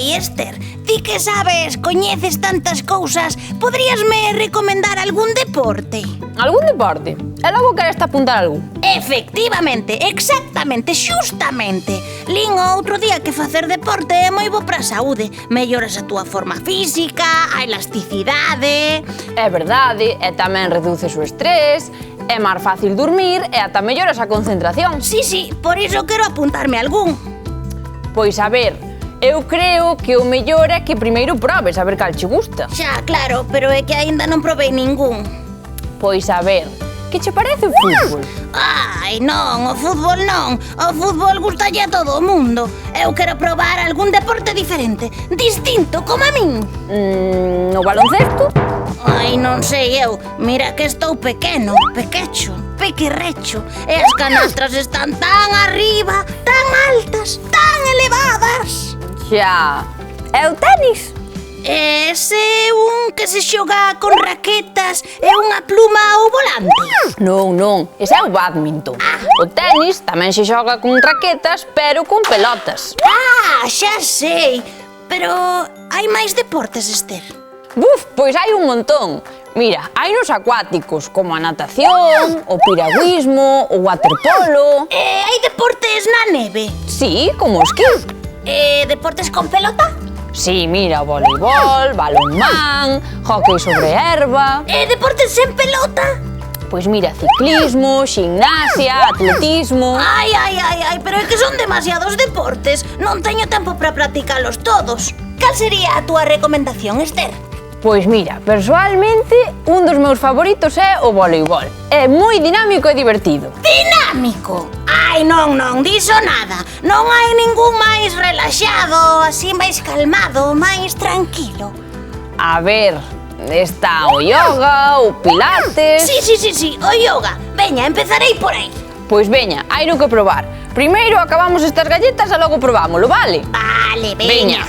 Ei, Esther, ti que sabes, coñeces tantas cousas, poderíasme recomendar algún deporte? Algún deporte? E logo queres apuntar algún? Efectivamente, exactamente, xustamente. Lín o outro día que facer deporte é moi bo para a saúde. Melloras a túa forma física, a elasticidade... É verdade, e tamén reduces o estrés, é máis fácil dormir e ata melloras a concentración. Sí, por iso quero apuntarme a algún. Pois a ver, eu creo que o mellor é que primeiro probes a ver cal che gusta. Xa, claro, pero é que aínda non probei ningún. Pois a ver, que che parece o fútbol? Ai, non, o fútbol non. O fútbol gustalle a todo o mundo. Eu quero probar algún deporte diferente, distinto, como a min. O baloncesto? Ai, non sei eu. Mira que estou pequeno, pequecho, pequerrecho. E as canastras están tan arriba, tan altas, tan elevadas. Xa. É o tenis? Ese é un que se xoga con raquetas e unha pluma ao volante. Non, ese é o badminton. O tenis tamén se xoga con raquetas, pero con pelotas. Ah, xa sei. Pero hai máis deportes, Esther? Buf, pois hai un montón. Mira, hai nos acuáticos, como a natación, o piragüismo, o waterpolo... Hai deportes na neve? Sí, como o esquí. Deportes con pelota? Sí, mira, o voleibol, balonmán, hóquei sobre herba... Deportes sen pelota? Pois mira, ciclismo, ximnasia, atletismo... Ai, pero é que son demasiados deportes. Non teño tempo para practicalos todos. Cal sería a túa recomendación, Esther? Pois mira, persoalmente, un dos meus favoritos é o voleibol. É moi dinámico e divertido. Dinámico? Ai, non, diso nada. Non hai ningún máis relaxado, así máis calmado, máis tranquilo. A ver, está o yoga, o pilates... Sí, o yoga. Veña, empezarei por aí. Pois veña, hai no que probar. Primeiro acabamos estas galletas e logo probámolo, vale? Vale, veña.